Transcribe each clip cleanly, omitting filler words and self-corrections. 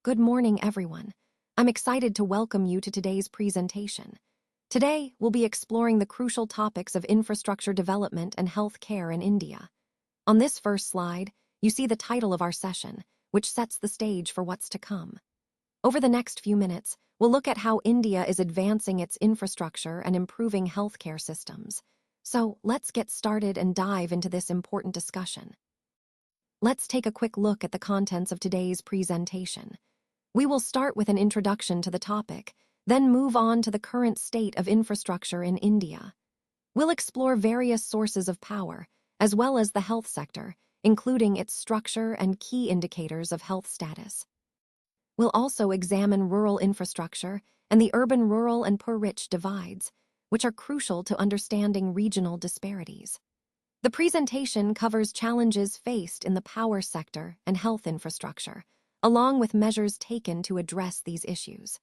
Good morning, everyone. I'm excited to welcome you to today's presentation. Today, we'll be exploring the crucial topics of infrastructure development and health care in India. On this first slide, you see the title of our session, which sets the stage for what's to come. Over the next few minutes, we'll look at how India is advancing its infrastructure and improving healthcare systems. So, let's get started and dive into this important discussion. Let's take a quick look at the contents of today's presentation. We will start with an introduction to the topic, then move on to the current state of infrastructure in India. We'll explore various sources of power, as well as the health sector, including its structure and key indicators of health status. We'll also examine rural infrastructure and the urban-rural and poor-rich divides, which are crucial to understanding regional disparities. The presentation covers challenges faced in the power sector and health infrastructure, along with measures taken to address these issues.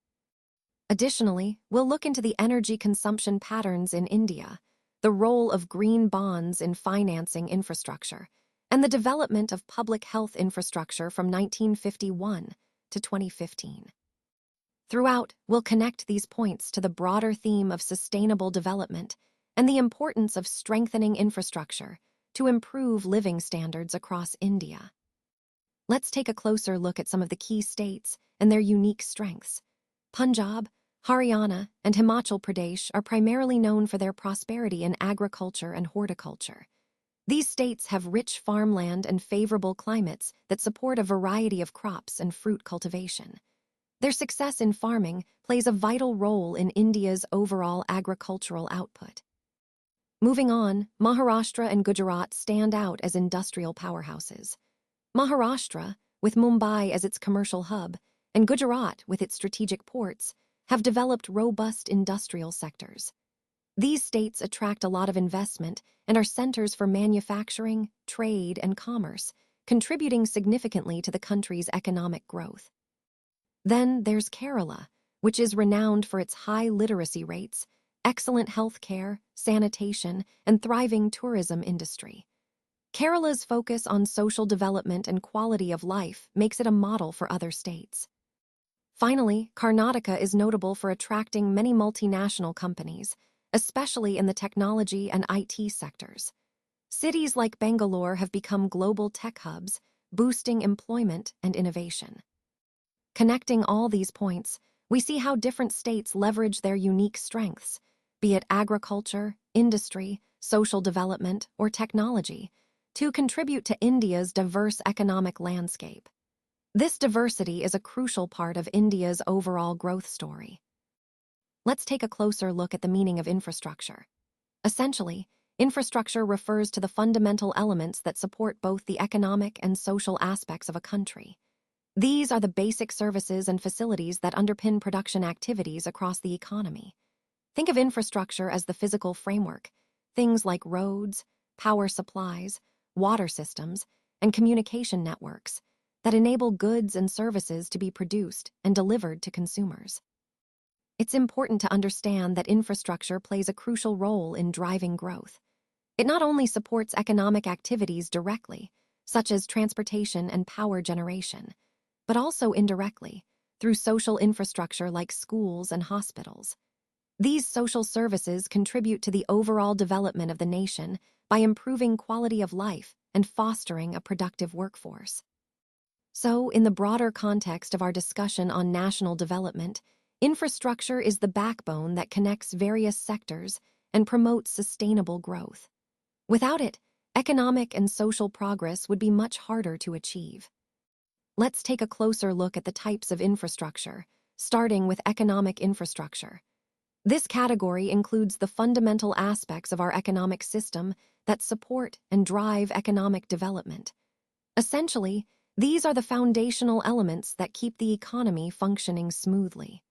Additionally, we'll look into the energy consumption patterns in India, the role of green bonds in financing infrastructure, and the development of public health infrastructure from 1951 to 2015. Throughout, we'll connect these points to the broader theme of sustainable development and the importance of strengthening infrastructure to improve living standards across India. Let's take a closer look at some of the key states and their unique strengths. Punjab, Haryana, and Himachal Pradesh are primarily known for their prosperity in agriculture and horticulture. These states have rich farmland and favorable climates that support a variety of crops and fruit cultivation. Their success in farming plays a vital role in India's overall agricultural output. Moving on, Maharashtra and Gujarat stand out as industrial powerhouses. Maharashtra, with Mumbai as its commercial hub, and Gujarat with its strategic ports, have developed robust industrial sectors. These states attract a lot of investment and are centers for manufacturing, trade, and commerce, contributing significantly to the country's economic growth. Then there's Kerala, which is renowned for its high literacy rates, excellent health care, sanitation, and thriving tourism industry. Kerala's focus on social development and quality of life makes it a model for other states. Finally, Karnataka is notable for attracting many multinational companies, especially in the technology and IT sectors. Cities like Bangalore have become global tech hubs, boosting employment and innovation. Connecting all these points, we see how different states leverage their unique strengths, be it agriculture, industry, social development, or technology, to contribute to India's diverse economic landscape. This diversity is a crucial part of India's overall growth story. Let's take a closer look at the meaning of infrastructure. Essentially, infrastructure refers to the fundamental elements that support both the economic and social aspects of a country. These are the basic services and facilities that underpin production activities across the economy. Think of infrastructure as the physical framework, things like roads, power supplies, water systems, and communication networks that enable goods and services to be produced and delivered to consumers. It's important to understand that infrastructure plays a crucial role in driving growth. It not only supports economic activities directly, such as transportation and power generation, but also indirectly, through social infrastructure like schools and hospitals. These social services contribute to the overall development of the nation by improving quality of life and fostering a productive workforce. So, in the broader context of our discussion on national development, infrastructure is the backbone that connects various sectors and promotes sustainable growth. Without it, economic and social progress would be much harder to achieve. Let's take a closer look at the types of infrastructure, starting with economic infrastructure. This category includes the fundamental aspects of our economic system that support and drive economic development. Essentially, these are the foundational elements that keep the economy functioning smoothly.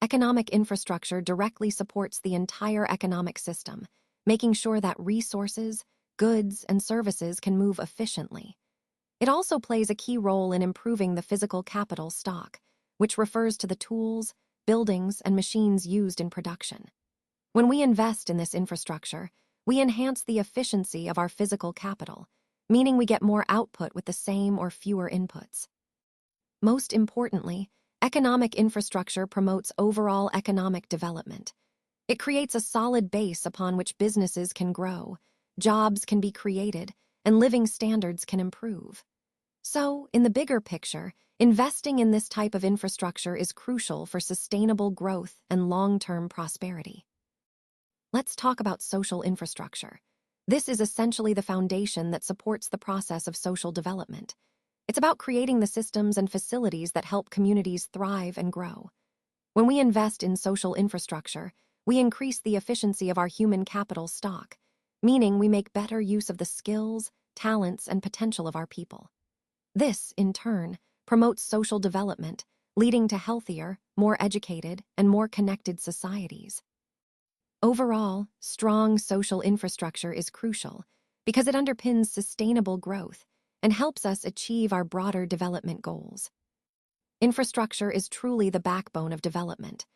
Economic infrastructure directly supports the entire economic system, making sure that resources, goods, and services can move efficiently. It also plays a key role in improving the physical capital stock, which refers to the tools, buildings, and machines used in production. When we invest in this infrastructure, we enhance the efficiency of our physical capital, meaning we get more output with the same or fewer inputs. Most importantly, economic infrastructure promotes overall economic development. It creates a solid base upon which businesses can grow, jobs can be created, and living standards can improve. So, in the bigger picture, investing in this type of infrastructure is crucial for sustainable growth and long-term prosperity. Let's talk about social infrastructure. This is essentially the foundation that supports the process of social development. It's about creating the systems and facilities that help communities thrive and grow. When we invest in social infrastructure, we increase the efficiency of our human capital stock, meaning we make better use of the skills, talents, and potential of our people. This, in turn, promotes social development, leading to healthier, more educated, and more connected societies. Overall, strong social infrastructure is crucial because it underpins sustainable growth and helps us achieve our broader development goals. Infrastructure is truly the backbone of development.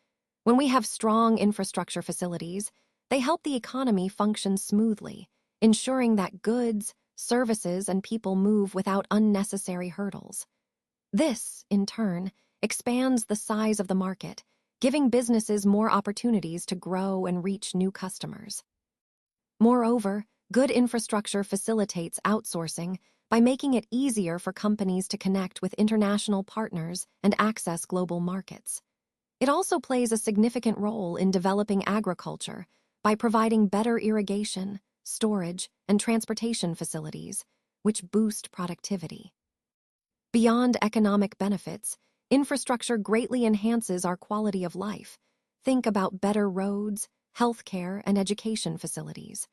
When we have strong infrastructure facilities, they help the economy function smoothly, ensuring that goods, services, and people move without unnecessary hurdles. This, in turn, expands the size of the market, giving businesses more opportunities to grow and reach new customers. Moreover, good infrastructure facilitates outsourcing by making it easier for companies to connect with international partners and access global markets. It also plays a significant role in developing agriculture by providing better irrigation, storage, and transportation facilities, which boost productivity. Beyond economic benefits, infrastructure greatly enhances our quality of life. Think about better roads, healthcare, and education facilities.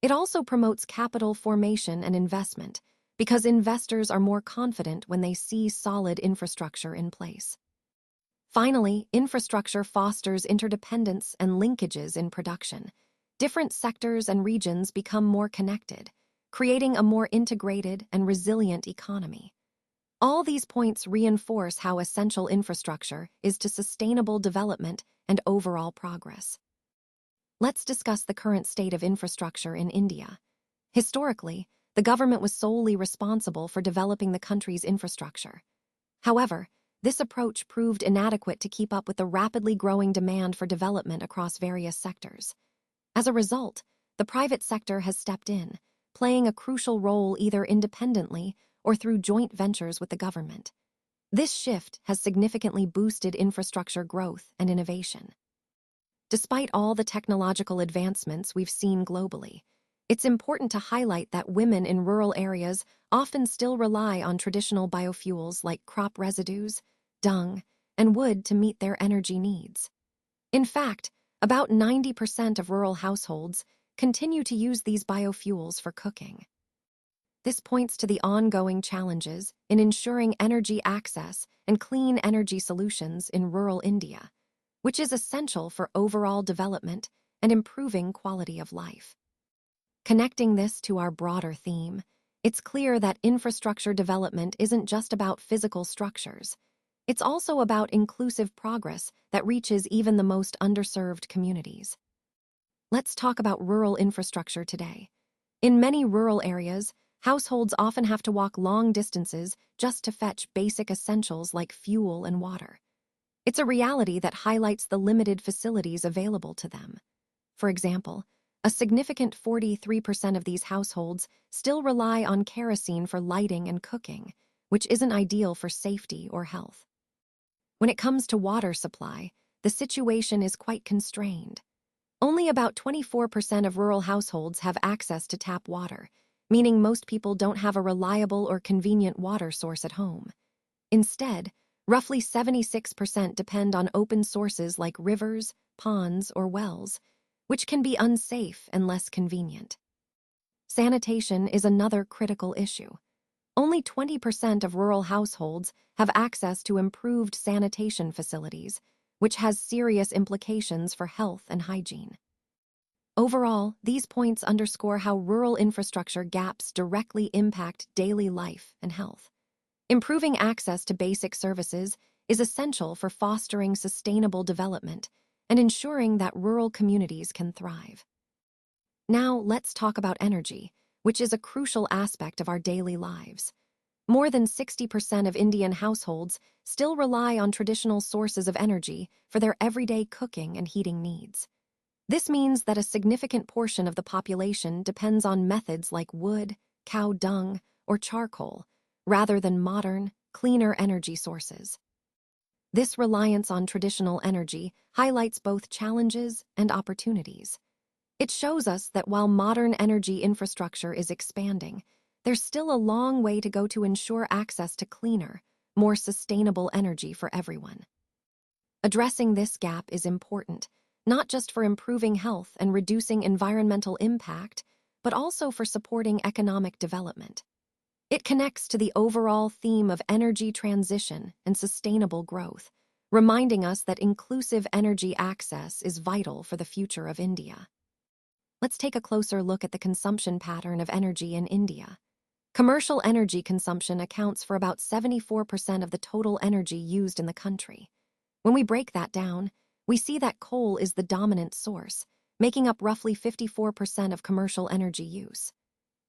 It also promotes capital formation and investment because investors are more confident when they see solid infrastructure in place. Finally, infrastructure fosters interdependence and linkages in production. Different sectors and regions become more connected, creating a more integrated and resilient economy. All these points reinforce how essential infrastructure is to sustainable development and overall progress. Let's discuss the current state of infrastructure in India. Historically, the government was solely responsible for developing the country's infrastructure. However, this approach proved inadequate to keep up with the rapidly growing demand for development across various sectors. As a result, the private sector has stepped in, playing a crucial role either independently or through joint ventures with the government. This shift has significantly boosted infrastructure growth and innovation. Despite all the technological advancements we've seen globally, it's important to highlight that women in rural areas often still rely on traditional biofuels like crop residues, dung, and wood to meet their energy needs. In fact, about 90% of rural households continue to use these biofuels for cooking. This points to the ongoing challenges in ensuring energy access and clean energy solutions in rural India, which is essential for overall development and improving quality of life. Connecting this to our broader theme, it's clear that infrastructure development isn't just about physical structures. It's also about inclusive progress that reaches even the most underserved communities. Let's talk about rural infrastructure today. In many rural areas, households often have to walk long distances just to fetch basic essentials like fuel and water. It's a reality that highlights the limited facilities available to them. For example, a significant 43% of these households still rely on kerosene for lighting and cooking, which isn't ideal for safety or health. When it comes to water supply, the situation is quite constrained. Only about 24% of rural households have access to tap water, meaning most people don't have a reliable or convenient water source at home. Instead, roughly 76% depend on open sources like rivers, ponds, or wells, which can be unsafe and less convenient. Sanitation is another critical issue. Only 20% of rural households have access to improved sanitation facilities, which has serious implications for health and hygiene. Overall, these points underscore how rural infrastructure gaps directly impact daily life and health. Improving access to basic services is essential for fostering sustainable development and ensuring that rural communities can thrive. Now, let's talk about energy, which is a crucial aspect of our daily lives. More than 60% of Indian households still rely on traditional sources of energy for their everyday cooking and heating needs. This means that a significant portion of the population depends on methods like wood, cow dung, or charcoal, rather than modern, cleaner energy sources. This reliance on traditional energy highlights both challenges and opportunities. It shows us that while modern energy infrastructure is expanding, there's still a long way to go to ensure access to cleaner, more sustainable energy for everyone. Addressing this gap is important, not just for improving health and reducing environmental impact, but also for supporting economic development. It connects to the overall theme of energy transition and sustainable growth, reminding us that inclusive energy access is vital for the future of India. Let's take a closer look at the consumption pattern of energy in India. Commercial energy consumption accounts for about 74% of the total energy used in the country. When we break that down, we see that coal is the dominant source, making up roughly 54% of commercial energy use.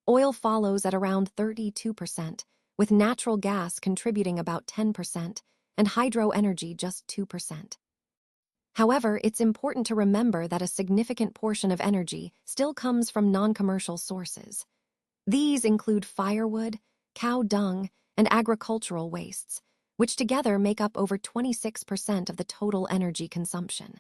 Oil follows at around 32%, with natural gas contributing about 10% and hydro energy just 2%. However, it's important to remember that a significant portion of energy still comes from non-commercial sources. These include firewood, cow dung, and agricultural wastes, which together make up over 26% of the total energy consumption.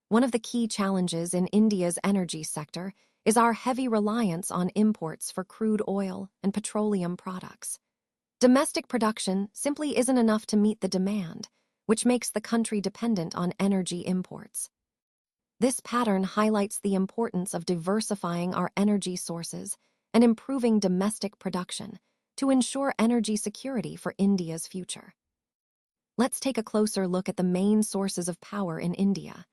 One of the key challenges in India's energy sector is our heavy reliance on imports for crude oil and petroleum products. Domestic production simply isn't enough to meet the demand, which makes the country dependent on energy imports. This pattern highlights the importance of diversifying our energy sources and improving domestic production to ensure energy security for India's future. Let's take a closer look at the main sources of power in India.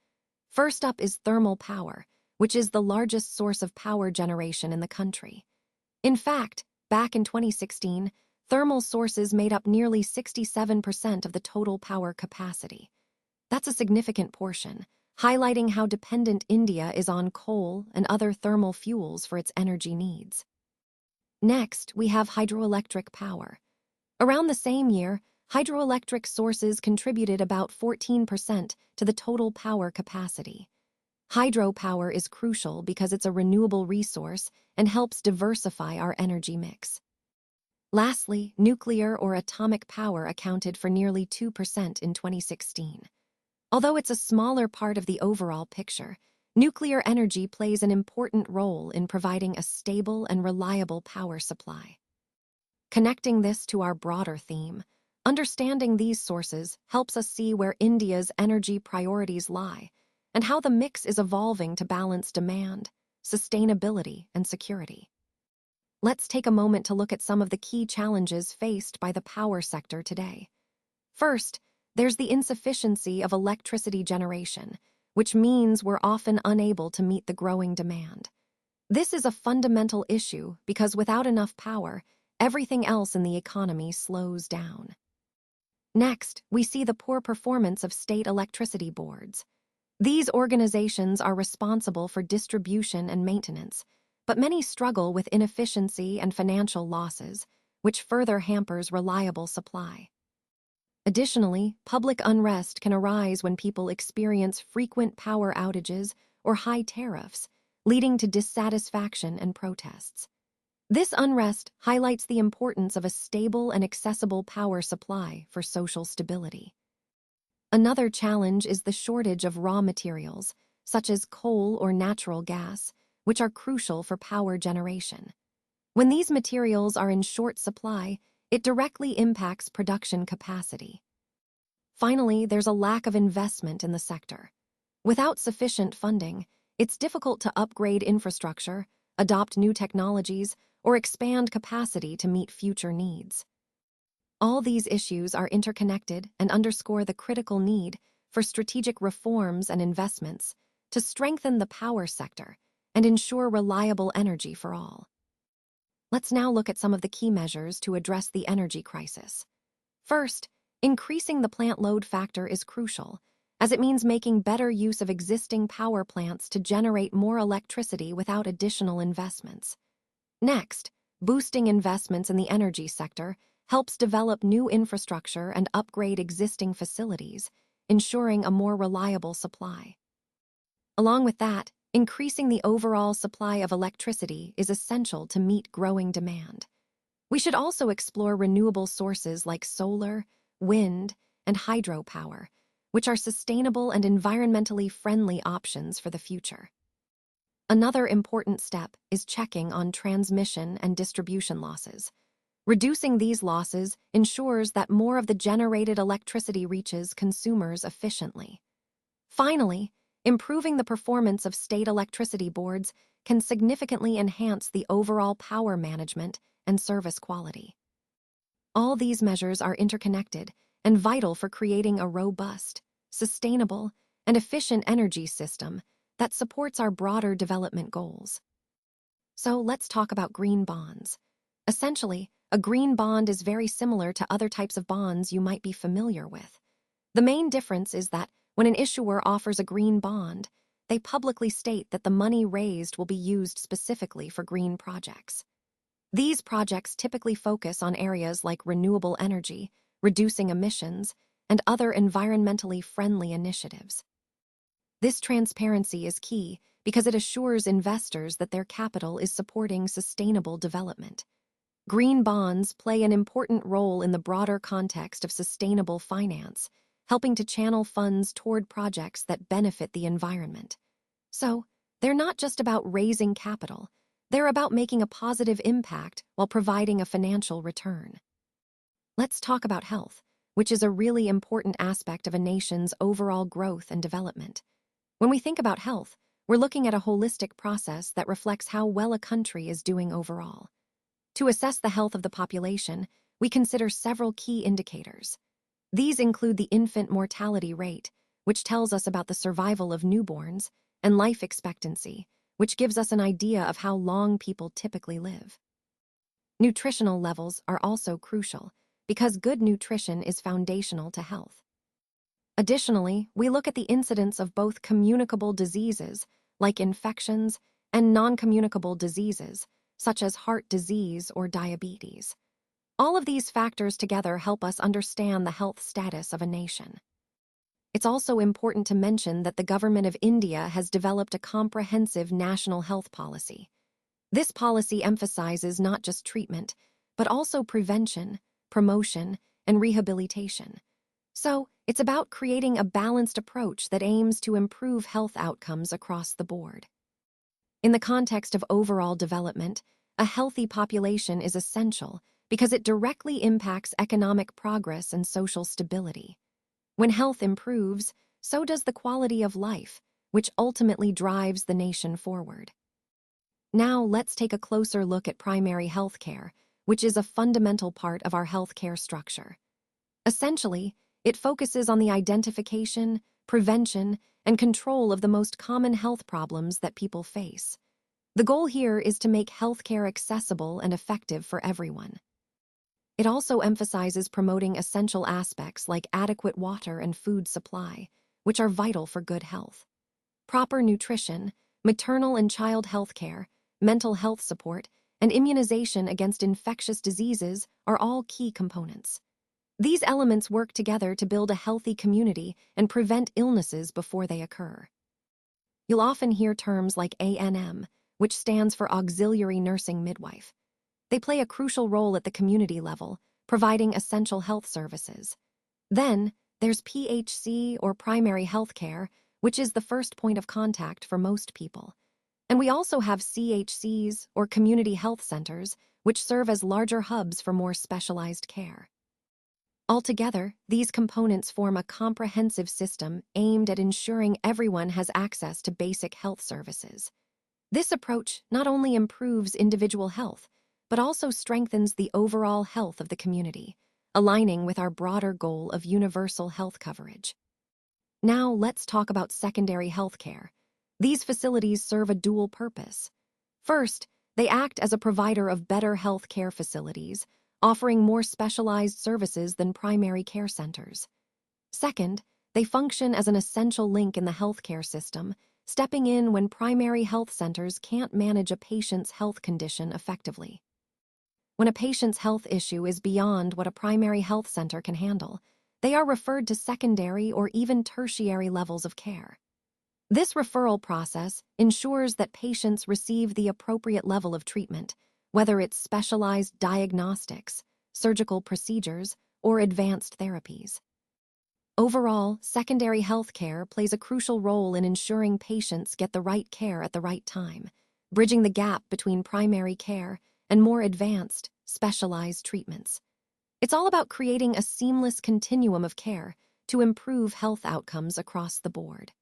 First up is thermal power, which is the largest source of power generation in the country. In fact, back in 2016, thermal sources made up nearly 67% of the total power capacity. That's a significant portion, highlighting how dependent India is on coal and other thermal fuels for its energy needs. Next, we have hydroelectric power. Around the same year, hydroelectric sources contributed about 14% to the total power capacity. Hydropower is crucial because it's a renewable resource and helps diversify our energy mix. Lastly, nuclear or atomic power accounted for nearly 2% in 2016. Although it's a smaller part of the overall picture, nuclear energy plays an important role in providing a stable and reliable power supply. Connecting this to our broader theme, understanding these sources helps us see where India's energy priorities lie and how the mix is evolving to balance demand, sustainability, and security. Let's take a moment to look at some of the key challenges faced by the power sector today. First, there's the insufficiency of electricity generation, which means we're often unable to meet the growing demand. This is a fundamental issue because without enough power, everything else in the economy slows down. Next, we see the poor performance of state electricity boards. These organizations are responsible for distribution and maintenance, but many struggle with inefficiency and financial losses, which further hampers reliable supply. Additionally, public unrest can arise when people experience frequent power outages or high tariffs, leading to dissatisfaction and protests. This unrest highlights the importance of a stable and accessible power supply for social stability. Another challenge is the shortage of raw materials, such as coal or natural gas, which are crucial for power generation. When these materials are in short supply, it directly impacts production capacity. Finally, there's a lack of investment in the sector. Without sufficient funding, it's difficult to upgrade infrastructure, adopt new technologies, or expand capacity to meet future needs. All these issues are interconnected and underscore the critical need for strategic reforms and investments to strengthen the power sector and ensure reliable energy for all. Let's now look at some of the key measures to address the energy crisis. First, increasing the plant load factor is crucial, as it means making better use of existing power plants to generate more electricity without additional investments. Next, Boosting investments in the energy sector helps develop new infrastructure and upgrade existing facilities, ensuring a more reliable supply. Along with that, increasing the overall supply of electricity is essential to meet growing demand. We should also explore renewable sources like solar, wind, and hydropower, which are sustainable and environmentally friendly options for the future. Another important step is checking on transmission and distribution losses. Reducing these losses ensures that more of the generated electricity reaches consumers efficiently. Finally, improving the performance of state electricity boards can significantly enhance the overall power management and service quality. All these measures are interconnected and vital for creating a robust, sustainable, and efficient energy system that supports our broader development goals. So let's talk about green bonds. Essentially, a green bond is very similar to other types of bonds you might be familiar with. The main difference is that when an issuer offers a green bond, they publicly state that the money raised will be used specifically for green projects. These projects typically focus on areas like renewable energy, reducing emissions, and other environmentally friendly initiatives. This transparency is key because it assures investors that their capital is supporting sustainable development. Green bonds play an important role in the broader context of sustainable finance, helping to channel funds toward projects that benefit the environment. So, they're not just about raising capital, they're about making a positive impact while providing a financial return. Let's talk about health, which is a really important aspect of a nation's overall growth and development. When we think about health, we're looking at a holistic process that reflects how well a country is doing overall. To assess the health of the population, we consider several key indicators. These include the infant mortality rate, which tells us about the survival of newborns, and life expectancy, which gives us an idea of how long people typically live. Nutritional levels are also crucial, because good nutrition is foundational to health. Additionally, we look at the incidence of both communicable diseases, like infections, and non-communicable diseases, such as heart disease or diabetes. All of these factors together help us understand the health status of a nation. It's also important to mention that the government of India has developed a comprehensive national health policy. This policy emphasizes not just treatment, but also prevention, promotion, and rehabilitation. So, it's about creating a balanced approach that aims to improve health outcomes across the board. In the context of overall development, a healthy population is essential because it directly impacts economic progress and social stability. When health improves, so does the quality of life, which ultimately drives the nation forward. Now let's take a closer look at primary health care, which is a fundamental part of our healthcare structure. Essentially, it focuses on the identification, prevention, and control of the most common health problems that people face. The goal here is to make healthcare accessible and effective for everyone. It also emphasizes promoting essential aspects like adequate water and food supply, which are vital for good health. Proper nutrition, maternal and child health care, mental health support, and immunization against infectious diseases are all key components. These elements work together to build a healthy community and prevent illnesses before they occur. You'll often hear terms like ANM, which stands for Auxiliary Nursing Midwife. They play a crucial role at the community level, providing essential health services. Then, there's PHC or primary health care, which is the first point of contact for most people. And we also have CHCs or community health centers, which serve as larger hubs for more specialized care. Altogether, these components form a comprehensive system aimed at ensuring everyone has access to basic health services. This approach not only improves individual health, but also strengthens the overall health of the community, aligning with our broader goal of universal health coverage. Now let's talk about secondary health care. These facilities serve a dual purpose. First, they act as a provider of better health care facilities, offering more specialized services than primary care centers. Second, they function as an essential link in the healthcare system, stepping in when primary health centers can't manage a patient's health condition effectively. when a patient's health issue is beyond what a primary health center can handle, they are referred to secondary or even tertiary levels of care. This referral process ensures that patients receive the appropriate level of treatment, whether it's specialized diagnostics, surgical procedures, or advanced therapies. Overall, secondary health care plays a crucial role in ensuring patients get the right care at the right time, bridging the gap between primary care and more advanced, specialized treatments. It's all about creating a seamless continuum of care to improve health outcomes across the board.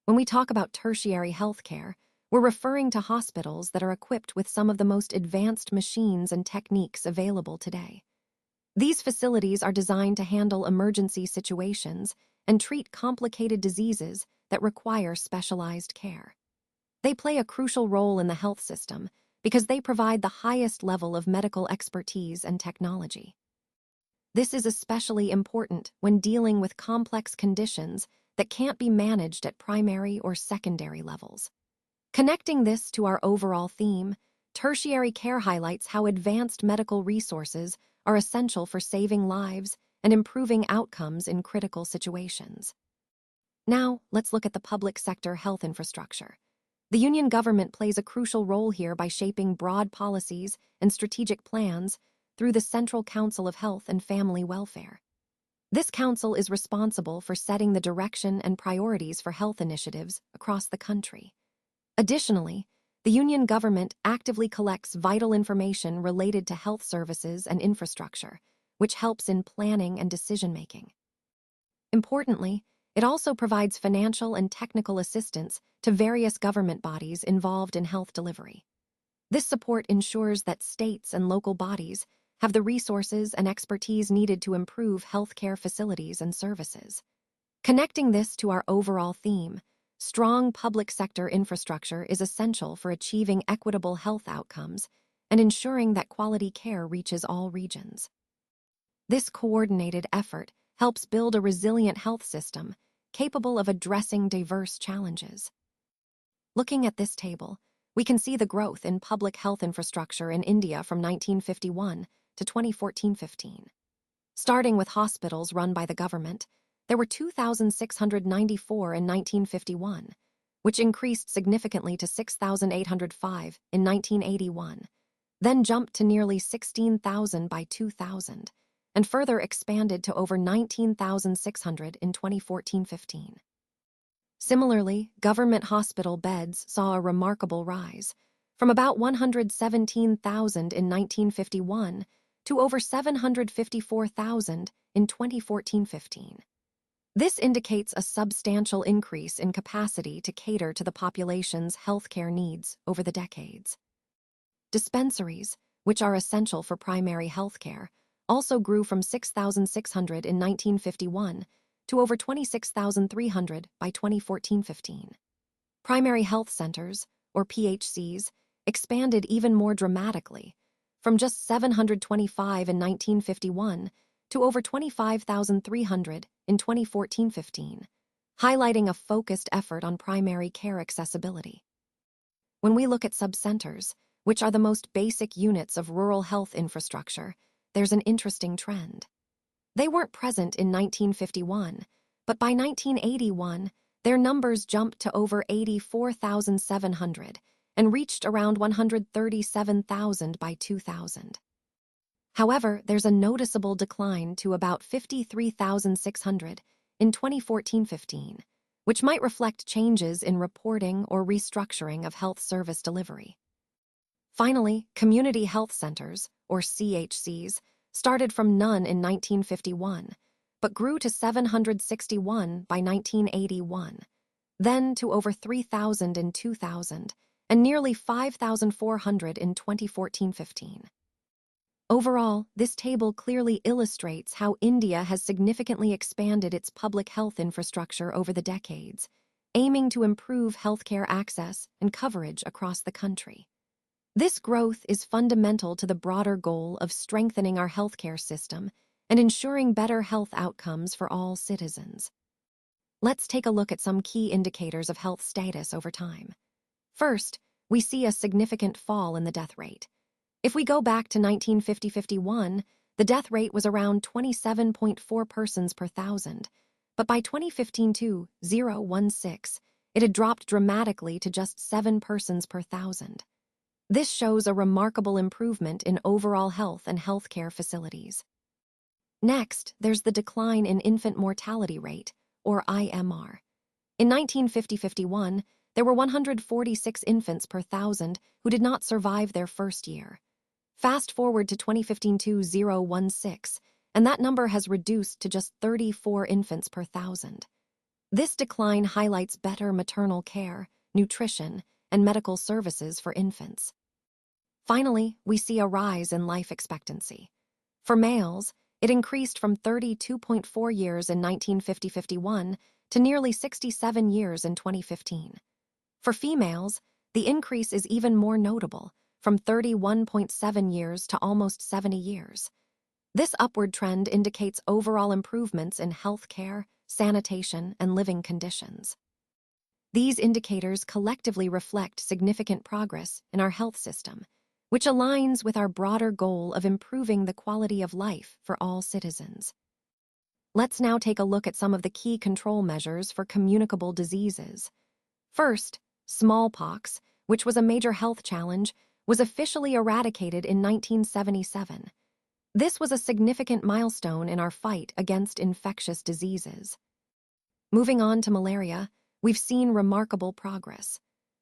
When we talk about tertiary health care, we're referring to hospitals that are equipped with some of the most advanced machines and techniques available today. These facilities are designed to handle emergency situations and treat complicated diseases that require specialized care. They play a crucial role in the health system because they provide the highest level of medical expertise and technology. This is especially important when dealing with complex conditions that can't be managed at primary or secondary levels. Connecting this to our overall theme, tertiary care highlights how advanced medical resources are essential for saving lives and improving outcomes in critical situations. Now, let's look at the public sector health infrastructure. The union government plays a crucial role here by shaping broad policies and strategic plans through the Central Council of Health and Family Welfare. This council is responsible for setting the direction and priorities for health initiatives across the country. Additionally, the union government actively collects vital information related to health services and infrastructure, which helps in planning and decision-making. Importantly, it also provides financial and technical assistance to various government bodies involved in health delivery. This support ensures that states and local bodies have the resources and expertise needed to improve healthcare facilities and services. Connecting this to our overall theme, strong public sector infrastructure is essential for achieving equitable health outcomes and ensuring that quality care reaches all regions. This coordinated effort helps build a resilient health system capable of addressing diverse challenges. Looking at this table, we can see the growth in public health infrastructure in India from 1951 to 2014-15. Starting with hospitals run by the government, there were 2,694 in 1951, which increased significantly to 6,805 in 1981, then jumped to nearly 16,000 by 2000, and further expanded to over 19,600 in 2014-15. Similarly, government hospital beds saw a remarkable rise, from about 117,000 in 1951 to over 754,000 in 2014-15. This indicates a substantial increase in capacity to cater to the population's healthcare needs over the decades. Dispensaries, which are essential for primary healthcare, also grew from 6,600 in 1951 to over 26,300 by 2014-15. Primary health centers, or PHCs, expanded even more dramatically, from just 725 in 1951 to over 25,300 in 2014-15, highlighting a focused effort on primary care accessibility. When we look at subcenters, which are the most basic units of rural health infrastructure, there's an interesting trend. They weren't present in 1951, but by 1981, their numbers jumped to over 84,700 and reached around 137,000 by 2000. However, there's a noticeable decline to about 53,600 in 2014-15, which might reflect changes in reporting or restructuring of health service delivery. Finally, community health centers, or CHCs, started from none in 1951, but grew to 761 by 1981, then to over 3,000 in 2000, and nearly 5,400 in 2014-15. Overall, this table clearly illustrates how India has significantly expanded its public health infrastructure over the decades, aiming to improve healthcare access and coverage across the country. This growth is fundamental to the broader goal of strengthening our healthcare system and ensuring better health outcomes for all citizens. Let's take a look at some key indicators of health status over time. First, we see a significant fall in the death rate. If we go back to 1950-51, the death rate was around 27.4 persons per thousand, but by 2015-2016, it had dropped dramatically to just 7 persons per thousand. This shows a remarkable improvement in overall health and healthcare facilities. Next, there's the decline in infant mortality rate, or IMR. In 1950-51, there were 146 infants per thousand who did not survive their first year. Fast forward to 2015-2016, and that number has reduced to just 34 infants per thousand. This decline highlights better maternal care, nutrition, and medical services for infants. Finally, we see a rise in life expectancy. For males, it increased from 32.4 years in 1950-51 to nearly 67 years in 2015. For females, the increase is even more notable, from 31.7 years to almost 70 years. This upward trend indicates overall improvements in health care, sanitation, and living conditions. These indicators collectively reflect significant progress in our health system, which aligns with our broader goal of improving the quality of life for all citizens. Let's now take a look at some of the key control measures for communicable diseases. First, smallpox, which was a major health challenge, was officially eradicated in 1977. This was a significant milestone in our fight against infectious diseases. Moving on to malaria, we've seen remarkable progress.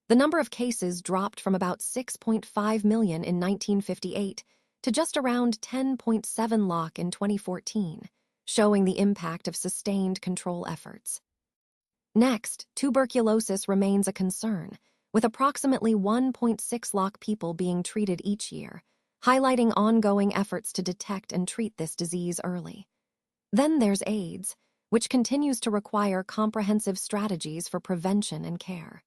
The number of cases dropped from about 6.5 million in 1958 to just around 10.7 lakh in 2014, showing the impact of sustained control efforts. Next, tuberculosis remains a concern, with approximately 1.6 lakh people being treated each year, highlighting ongoing efforts to detect and treat this disease early. Then there's AIDS, which continues to require comprehensive strategies for prevention and care.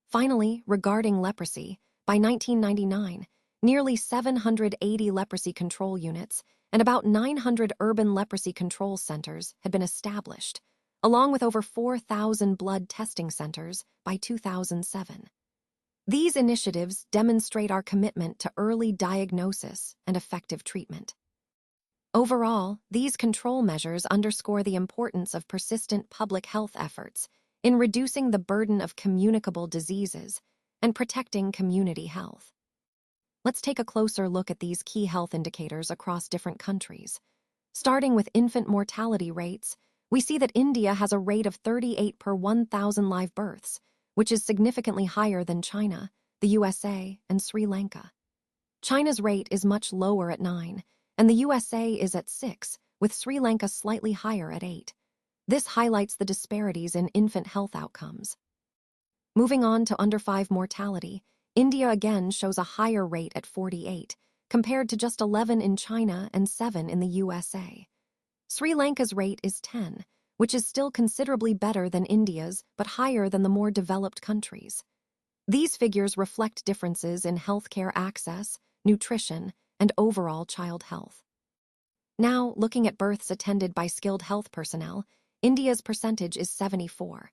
Finally, regarding leprosy, by 1999, nearly 780 leprosy control units and about 900 urban leprosy control centers had been established, along with over 4,000 blood testing centers by 2007. These initiatives demonstrate our commitment to early diagnosis and effective treatment. Overall, these control measures underscore the importance of persistent public health efforts in reducing the burden of communicable diseases and protecting community health. Let's take a closer look at these key health indicators across different countries. Starting with infant mortality rates, we see that India has a rate of 38 per 1,000 live births, which is significantly higher than China, the USA, and Sri Lanka. China's rate is much lower at 9, and the USA is at 6, with Sri Lanka slightly higher at 8. This highlights the disparities in infant health outcomes. Moving on to under 5 mortality, India again shows a higher rate at 48, compared to just 11 in China and 7 in the USA. Sri Lanka's rate is 10, which is still considerably better than India's, but higher than the more developed countries. These figures reflect differences in healthcare access, nutrition, and overall child health. Now, looking at births attended by skilled health personnel, India's percentage is 74.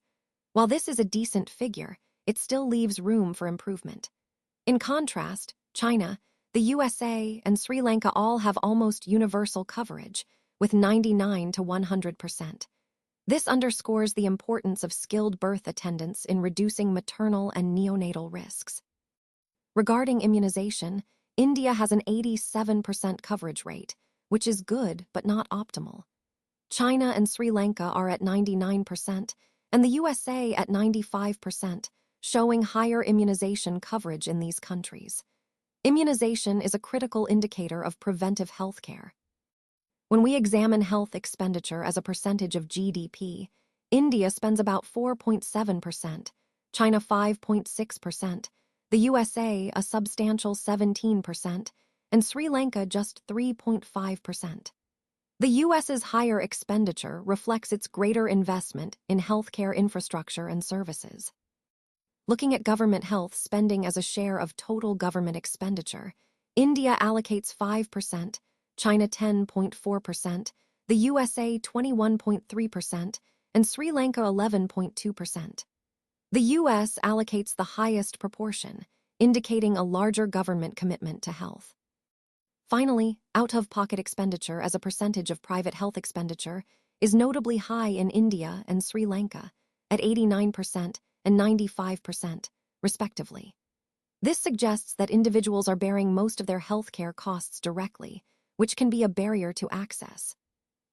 While this is a decent figure, it still leaves room for improvement. In contrast, China, the USA, and Sri Lanka all have almost universal coverage, with 99 to 100%. This underscores the importance of skilled birth attendants in reducing maternal and neonatal risks. Regarding immunization, India has an 87% coverage rate, which is good but not optimal. China and Sri Lanka are at 99%, and the USA at 95%, showing higher immunization coverage in these countries. Immunization is a critical indicator of preventive health care. When we examine health expenditure as a percentage of GDP, India spends about 4.7%, China 5.6%, the USA a substantial 17%, and Sri Lanka just 3.5%. The US's higher expenditure reflects its greater investment in healthcare infrastructure and services. Looking at government health spending as a share of total government expenditure, India allocates 5%, China 10.4%, the USA 21.3%, and Sri Lanka 11.2%. The US allocates the highest proportion, indicating a larger government commitment to health. Finally, out-of-pocket expenditure as a percentage of private health expenditure is notably high in India and Sri Lanka, at 89% and 95%, respectively. This suggests that individuals are bearing most of their healthcare costs directly, which can be a barrier to access.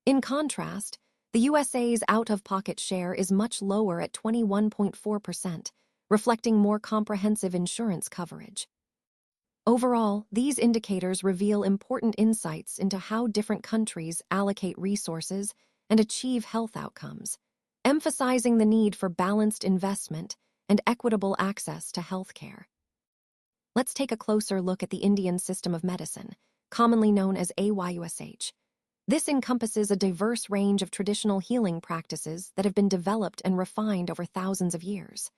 In contrast, the USA's out-of-pocket share is much lower at 21.4%, reflecting more comprehensive insurance coverage. Overall, these indicators reveal important insights into how different countries allocate resources and achieve health outcomes, emphasizing the need for balanced investment and equitable access to healthcare. Let's take a closer look at the Indian system of medicine, commonly known as AYUSH. This encompasses a diverse range of traditional healing practices that have been developed and refined over thousands of years.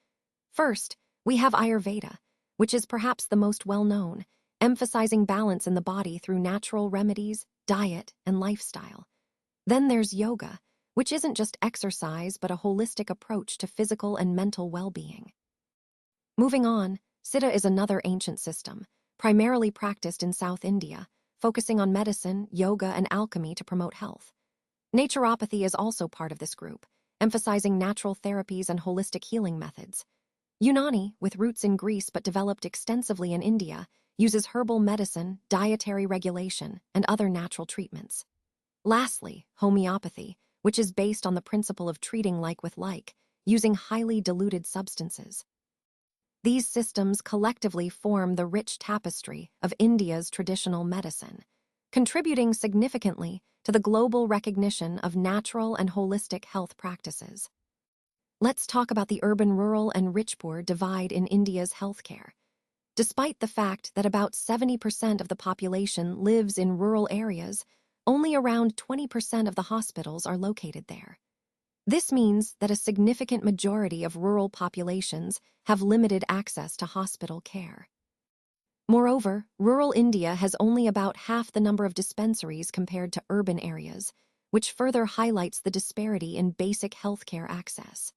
First, we have Ayurveda, which is perhaps the most well-known, emphasizing balance in the body through natural remedies, diet, and lifestyle. Then there's yoga, which isn't just exercise but a holistic approach to physical and mental well-being. Moving on, Siddha is another ancient system, primarily practiced in South India, focusing on medicine, yoga, and alchemy to promote health. Naturopathy is also part of this group, emphasizing natural therapies and holistic healing methods. Unani, with roots in Greece but developed extensively in India, uses herbal medicine, dietary regulation, and other natural treatments. Lastly, homeopathy, which is based on the principle of treating like with like, using highly diluted substances. These systems collectively form the rich tapestry of India's traditional medicine, contributing significantly to the global recognition of natural and holistic health practices. Let's talk about the urban-rural and rich-poor divide in India's healthcare. Despite the fact that about 70% of the population lives in rural areas, only around 20% of the hospitals are located there. This means that a significant majority of rural populations have limited access to hospital care. Moreover, rural India has only about half the number of dispensaries compared to urban areas, which further highlights the disparity in basic healthcare access.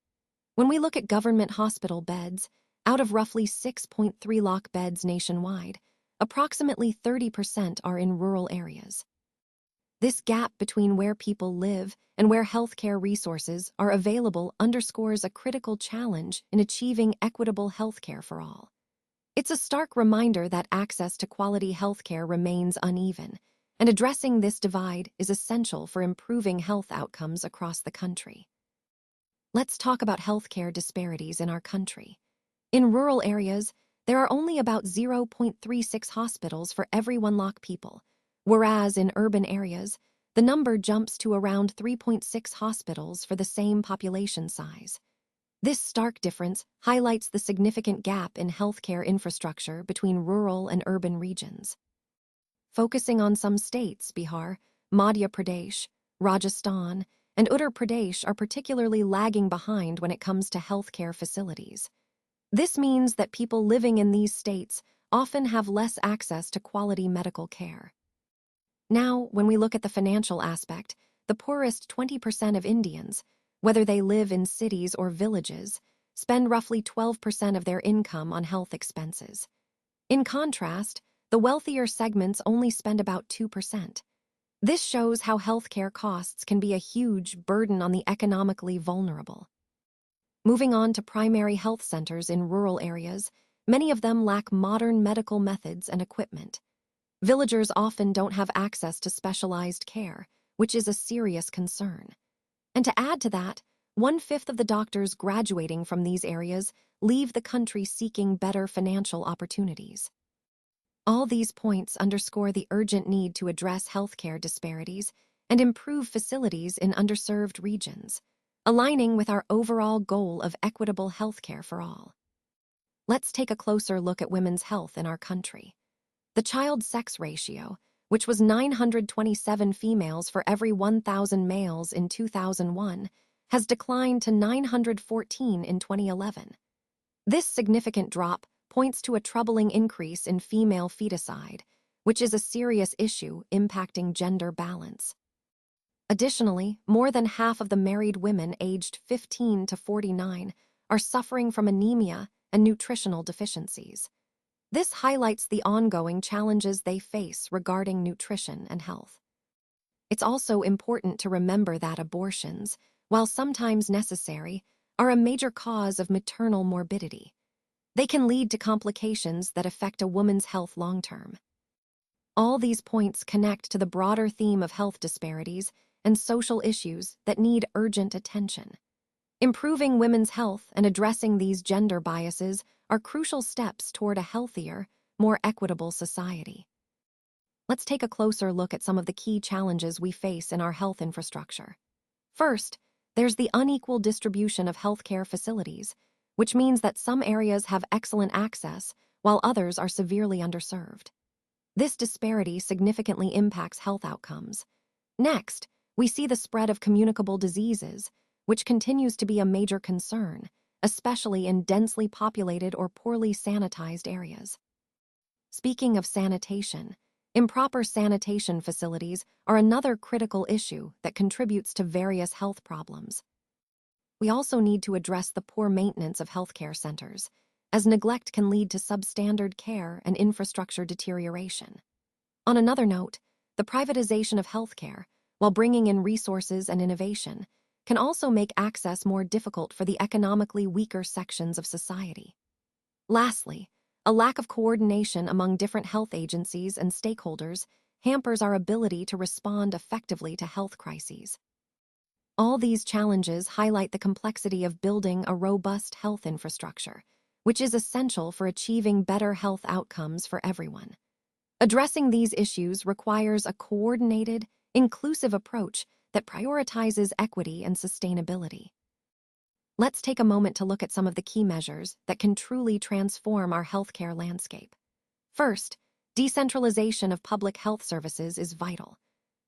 When we look at government hospital beds, out of roughly 6.3 lakh beds nationwide, approximately 30% are in rural areas. This gap between where people live and where healthcare resources are available underscores a critical challenge in achieving equitable healthcare for all. It's a stark reminder that access to quality healthcare remains uneven, and addressing this divide is essential for improving health outcomes across the country. Let's talk about healthcare disparities in our country. In rural areas, there are only about 0.36 hospitals for every 1 lakh people, whereas in urban areas, the number jumps to around 3.6 hospitals for the same population size. This stark difference highlights the significant gap in healthcare infrastructure between rural and urban regions. Focusing on some states, Bihar, Madhya Pradesh, Rajasthan, and Uttar Pradesh are particularly lagging behind when it comes to healthcare facilities. This means that people living in these states often have less access to quality medical care. Now, when we look at the financial aspect, the poorest 20% of Indians, whether they live in cities or villages, spend roughly 12% of their income on health expenses. In contrast, the wealthier segments only spend about 2%. This shows how healthcare costs can be a huge burden on the economically vulnerable. Moving on to primary health centers in rural areas, many of them lack modern medical methods and equipment. Villagers often don't have access to specialized care, which is a serious concern. And to add to that, 1/5 of the doctors graduating from these areas leave the country seeking better financial opportunities. All these points underscore the urgent need to address healthcare disparities and improve facilities in underserved regions, aligning with our overall goal of equitable healthcare for all. Let's take a closer look at women's health in our country. The child-sex ratio, which was 927 females for every 1,000 males in 2001, has declined to 914 in 2011. This significant drop points to a troubling increase in female feticide, which is a serious issue impacting gender balance. Additionally, more than half of the married women aged 15 to 49 are suffering from anemia and nutritional deficiencies. This highlights the ongoing challenges they face regarding nutrition and health. It's also important to remember that abortions, while sometimes necessary, are a major cause of maternal morbidity. They can lead to complications that affect a woman's health long-term. All these points connect to the broader theme of health disparities and social issues that need urgent attention. Improving women's health and addressing these gender biases are crucial steps toward a healthier, more equitable society. Let's take a closer look at some of the key challenges we face in our health infrastructure. First, there's the unequal distribution of healthcare facilities, which means that some areas have excellent access while others are severely underserved. This disparity significantly impacts health outcomes. Next, we see the spread of communicable diseases, which continues to be a major concern, especially in densely populated or poorly sanitized areas. Speaking of sanitation, improper sanitation facilities are another critical issue that contributes to various health problems. We also need to address the poor maintenance of healthcare centers, as neglect can lead to substandard care and infrastructure deterioration. On another note, the privatization of healthcare, while bringing in resources and innovation, can also make access more difficult for the economically weaker sections of society. Lastly, a lack of coordination among different health agencies and stakeholders hampers our ability to respond effectively to health crises. All these challenges highlight the complexity of building a robust health infrastructure, which is essential for achieving better health outcomes for everyone. Addressing these issues requires a coordinated, inclusive approach that prioritizes equity and sustainability. Let's take a moment to look at some of the key measures that can truly transform our healthcare landscape. First, decentralization of public health services is vital.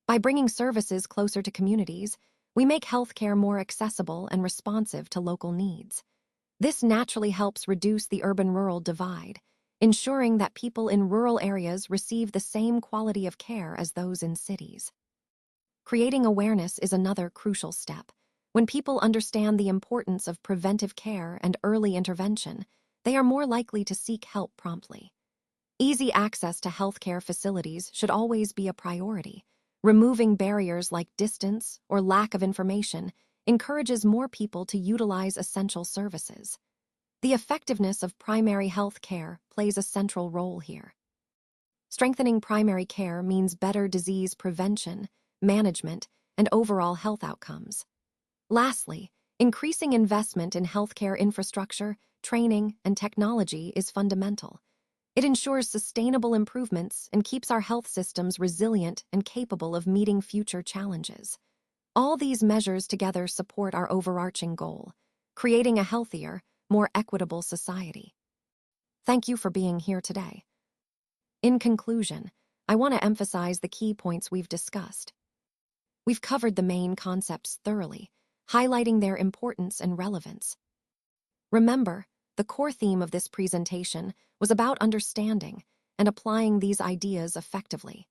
By bringing services closer to communities, we make healthcare more accessible and responsive to local needs. This naturally helps reduce the urban-rural divide, ensuring that people in rural areas receive the same quality of care as those in cities. Creating awareness is another crucial step. When people understand the importance of preventive care and early intervention, they are more likely to seek help promptly. Easy access to healthcare facilities should always be a priority. Removing barriers like distance or lack of information encourages more people to utilize essential services. The effectiveness of primary health care plays a central role here. Strengthening primary care means better disease prevention, management, and overall health outcomes. Lastly, increasing investment in healthcare infrastructure, training, and technology is fundamental. It ensures sustainable improvements and keeps our health systems resilient and capable of meeting future challenges. All these measures together support our overarching goal, creating a healthier, more equitable society. Thank you for being here today. In conclusion, I want to emphasize the key points we've discussed. We've covered the main concepts thoroughly, highlighting their importance and relevance. Remember, the core theme of this presentation was about understanding and applying these ideas effectively.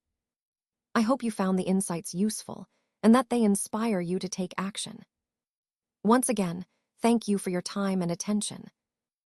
I hope you found the insights useful and that they inspire you to take action. Once again, thank you for your time and attention.